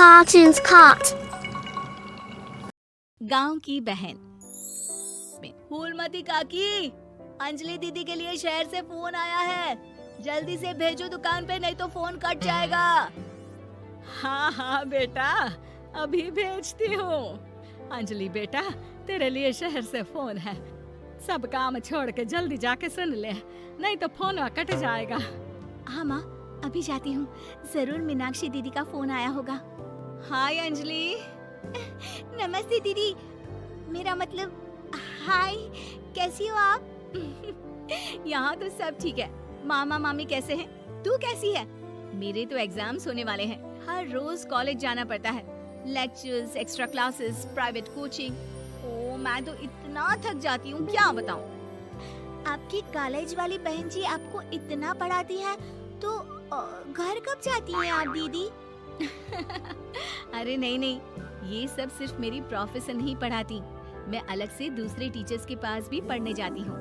Cartoons Cut. गांव की बहन। फूलमती काकी, अंजलि दीदी के लिए शहर से फोन आया है, जल्दी से भेजो दुकान पे, नहीं तो फोन कट जाएगा। हाँ हाँ बेटा, अभी भेजती हूँ। अंजलि बेटा, तेरे लिए शहर से फोन है, सब काम छोड़ के जल्दी जाके सुन ले, नहीं तो फोन कट जाएगा। हाँ माँ, अभी जाती हूँ, जरूर मीनाक्षी दीदी का फोन आया होगा। हाय अंजलि। नमस्ते दीदी, मेरा मतलब हाय, कैसी हो आप? यहाँ तो सब ठीक है। मामा मामी कैसे हैं? तू कैसी है? मेरे तो एग्जाम्स होने वाले हैं, हर रोज कॉलेज जाना पड़ता है, lectures, extra classes, private coaching. ओ मैं तो इतना थक जाती हूँ, क्या बताऊँ। आपकी कॉलेज वाली बहन जी आपको इतना पढ़ाती है, तो घर कब जाती हैं आप दीदी? अरे नहीं नहीं, ये सब सिर्फ मेरी प्रोफेशन ही पढ़ाती, मैं अलग से दूसरे टीचर्स के पास भी पढ़ने जाती हूँ।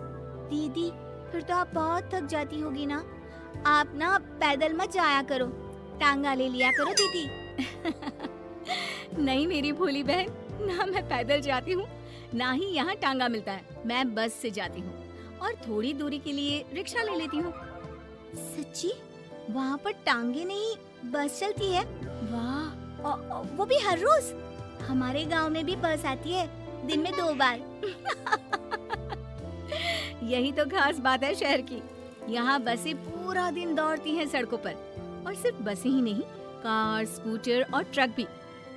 दीदी फिर तो आप बहुत थक जाती होगी ना, आप ना पैदल मत जाया करो, टांगा ले लिया करो दीदी। नहीं मेरी भोली बहन, ना मैं पैदल जाती हूँ, ना ही यहाँ टांगा मिलता है, मैं बस से जाती हूँ और थोड़ी दूरी के लिए रिक्शा ले लेती हूँ। सच्ची? वहाँ पर टांगे नहीं, बस चलती है? वाह, वो भी हर रोज? हमारे गांव में भी बस आती है, दिन में 2 बार। यही तो खास बात है शहर की, यहाँ बसें पूरा दिन दौड़ती हैं सड़कों पर, और सिर्फ बसें ही नहीं, कार, स्कूटर और ट्रक भी,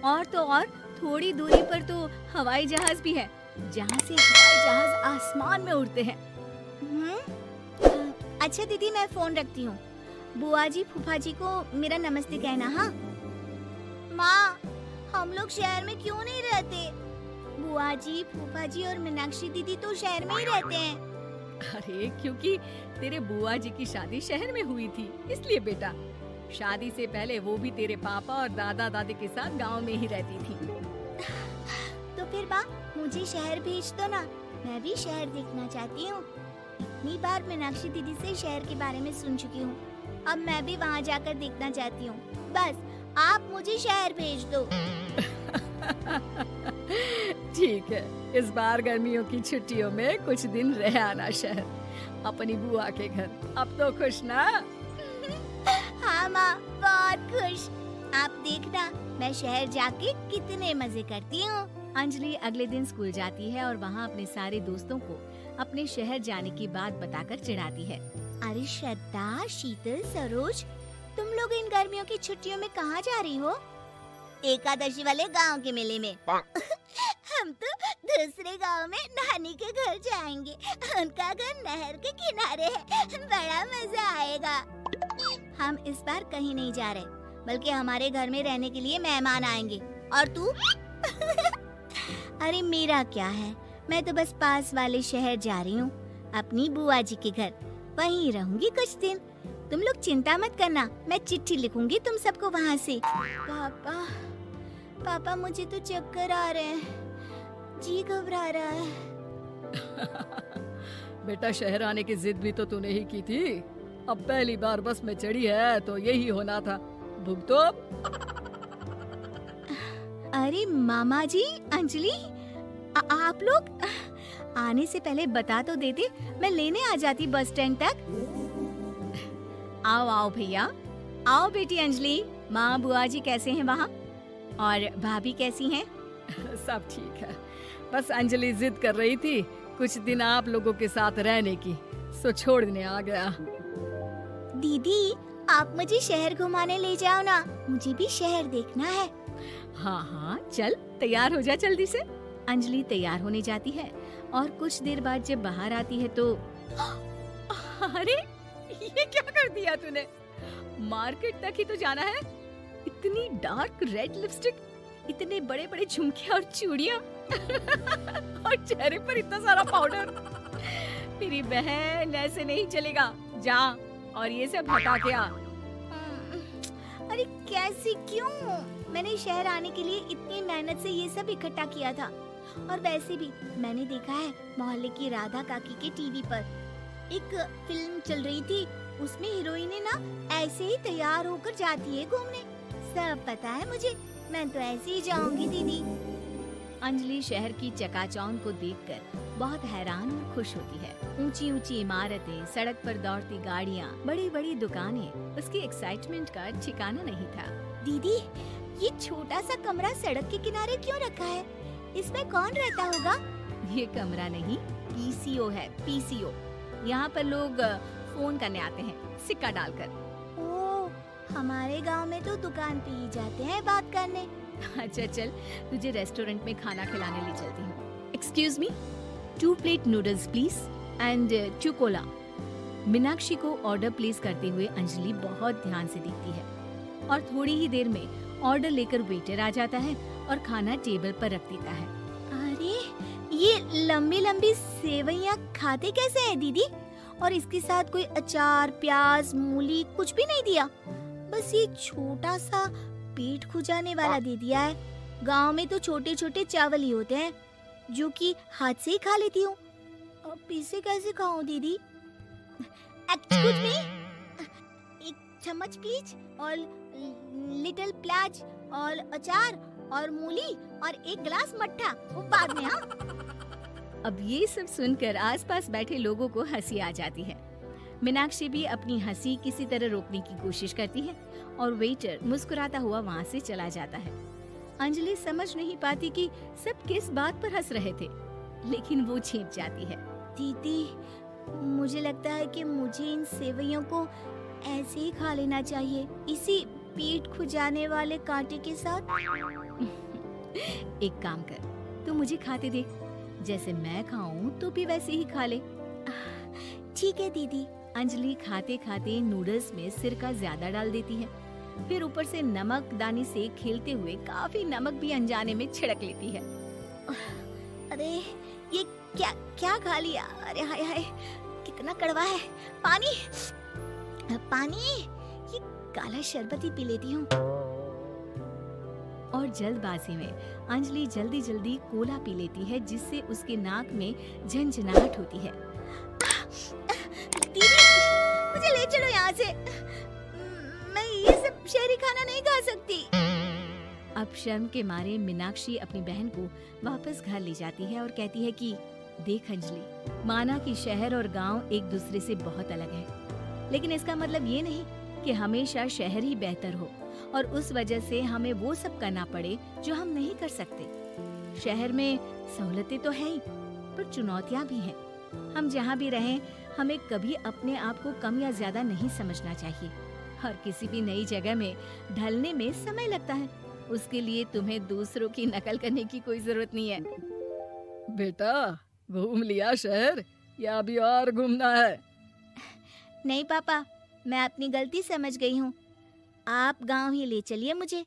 और तो और थोड़ी दूरी पर तो हवाई जहाज भी है, जहाँ से हवाई जहाज आसमान में उड़ते हैं। अच्छा दीदी, मैं फोन रखती हूँ, बुआ जी फूफा जी को मेरा नमस्ते कहना। हाँ माँ, हम लोग शहर में क्यों नहीं रहते? बुआ जी, फूफा जी और मीनाक्षी दीदी तो शहर में ही रहते हैं। अरे क्योंकि तेरे बुआ जी की शादी शहर में हुई थी, इसलिए बेटा। शादी से पहले वो भी तेरे पापा और दादा दादी के साथ गांव में ही रहती थी। तो फिर बा, मुझे शहर भेज दो ना, मैं भी शहर देखना चाहती हूँ। इतनी बार मीनाक्षी दीदी से शहर के बारे में सुन चुकी हूँ, अब मैं भी वहाँ जाकर देखना चाहती हूँ। बस आप मुझे शहर भेज दो। ठीक है, इस बार गर्मियों की छुट्टियों में कुछ दिन रह आना शहर, अपनी बुआ के घर। अब तो खुश ना? हाँ माँ, बहुत खुश। आप देखना, मैं शहर जाके कितने मजे करती हूँ। अंजलि अगले दिन स्कूल जाती है और वहाँ अपने सारे दोस्तों को अपने शहर जाने की बात बताकर चिढ़ाती है। अरे श्रद्धा, शीतल, सरोज, तुम लोग इन गर्मियों की छुट्टियों में कहाँ जा रही हो? एकादशी वाले गांव के मेले में। हम तो दूसरे गांव में नानी के घर जाएंगे, उनका घर नहर के किनारे है, बड़ा मजा आएगा। हम इस बार कहीं नहीं जा रहे, बल्कि हमारे घर में रहने के लिए मेहमान आएंगे। और तू? अरे मेरा क्या है, मैं तो बस पास वाले शहर जा रही हूँ, अपनी बुआ जी के घर, वहीं रहूंगी कुछ दिन। तुम लोग चिंता मत करना, मैं चिट्ठी लिखूंगी तुम सबको वहाँ से। पापा मुझे तो चक्कर आ रहे हैं, जी घबरा रहा है। बेटा, शहर आने की जिद भी तो तूने ही की थी, अब पहली बार बस में चढ़ी है तो यही होना था, भुगतो। अरे मामा जी, अंजलि, आप लोग आने से पहले बता तो देते, मैं लेने आ जाती बस स्टैंड तक। आओ आओ भैया, आओ बेटी अंजलि। माँ बुआ जी कैसे हैं वहाँ, और भाभी कैसी हैं? सब ठीक है, बस अंजलि जिद कर रही थी कुछ दिन आप लोगों के साथ रहने की, सो छोड़ने आ गया। दीदी, आप मुझे शहर घुमाने ले जाओ ना, मुझे भी शहर देखना है। हाँ हाँ चल, तैयार हो जा जल्दी से। अंजलि तैयार होने जाती है और कुछ देर बाद जब बाहर आती है तो अरे ये क्या कर दिया तूने? मार्केट तक ही तो जाना है, इतनी डार्क रेड लिपस्टिक, इतने बड़े बड़े झुमके और चूड़ियां और चेहरे पर इतना सारा पाउडर। मेरी बहन, ऐसे नहीं चलेगा, जा और ये सब हटा के आ। अरे कैसे, क्यों? मैंने शहर आने के लिए इतनी मेहनत से ये सब इकट्ठा किया था, और वैसे भी मैंने देखा है मोहल्ले की राधा काकी के टीवी पर एक फिल्म चल रही थी, उसमें हीरोइन ना ऐसे ही तैयार होकर जाती है घूमने। सब पता है मुझे, मैं तो ऐसे ही जाऊंगी दीदी। अंजलि शहर की चकाचौंध को देखकर बहुत हैरान और खुश होती है। ऊंची ऊंची इमारतें, सड़क पर दौड़ती गाड़ियाँ, बड़ी बड़ी दुकानें, उसकी एक्साइटमेंट का ठिकाना नहीं था। दीदी, ये छोटा सा कमरा सड़क के किनारे क्यों रखा है? इसमें कौन रहता होगा? ये कमरा नहीं, पीसीओ है, पीसीओ। यहाँ पर लोग फोन करने आते हैं, सिक्का डालकर। ओह, हमारे गांव में तो दुकान पे ही जाते हैं बात करने। अच्छा चल, तुझे रेस्टोरेंट में खाना खिलाने ले चलती हूँ। Excuse me, 2 plate noodles please and 2 Cola. Meenakshi को ऑर्डर प्लेस करते हुए अंजलि बहुत ध्यान से देखती है और थोड़ी ही देर में ऑर्डर लेकर वेटर आ जाता है और खाना टेबल पर रख देता है। अरे, ये लंबी लंबी सेवइयाँ खाते कैसे हैं दीदी? और इसके साथ कोई अचार, प्याज, मूली कुछ भी नहीं दिया, बस ये छोटा सा पेट खुजाने वाला दे दिया है। गांव में तो छोटे छोटे चावल ही होते हैं जो कि हाथ से ही खा लेती हूँ। अब इसे कैसे खाऊं दीदी? एक्सक्यूज मी, एक चम्मच प्लीज और लिटिल प्याज और अचार और मूली और एक गिलास मट्ठा, वो बाद में। हाँ। अब ये सब सुनकर आसपास बैठे लोगों को हंसी आ जाती है। मीनाक्षी भी अपनी हंसी किसी तरह रोकने की कोशिश करती है और वेटर मुस्कुराता हुआ वहाँ से चला जाता है। अंजलि समझ नहीं पाती कि सब किस बात पर हंस रहे थे, लेकिन वो छिप जाती है। दीदी, मुझे लगता है कि मुझे इन सेवइयों को ऐसे ही खा लेना चाहिए, इसी पेट खुजाने वाले कांटे के साथ। एक काम कर, तू मुझे खाते देख, जैसे मैं खाऊं तो भी वैसे ही खा ले। ठीक है दीदी। अंजलि खाते खाते नूडल्स में सिरका ज्यादा डाल देती है, फिर ऊपर से नमक दानी से खेलते हुए काफी नमक भी अनजाने में छिड़क लेती है। अरे, ये क्या क्या खा लिया? अरे हाय हाय, कितना कड़वा है। पानी, पानी, ये काला शरबत ही पी लेती हूँ। और जल्दबाजी में अंजलि जल्दी जल्दी कोला पी लेती है, जिससे उसके नाक में झंझनाहट होती है। दीदी, मुझे ले चलो यहाँ से, मैं ये सब शहरी खाना नहीं खा सकती। अब शर्म के मारे मीनाक्षी अपनी बहन को वापस घर ले जाती है और कहती है कि देख अंजलि, माना कि शहर और गांव एक दूसरे से बहुत अलग है, लेकिन इसका मतलब ये नहीं कि हमेशा शहर ही बेहतर हो और उस वजह से हमें वो सब करना पड़े जो हम नहीं कर सकते। शहर में सहूलतें तो हैं ही, पर चुनौतियां भी हैं। हम जहाँ भी रहें, हमें कभी अपने आप को कम या ज्यादा नहीं समझना चाहिए। और किसी भी नई जगह में ढलने में समय लगता है, उसके लिए तुम्हें दूसरों की नकल करने की कोई जरूरत नहीं है। बेटा, घूम लिया शहर या अभी और घूमना है? नहीं पापा, मैं अपनी गलती समझ गई हूँ। आप गांव ही ले चलिए मुझे।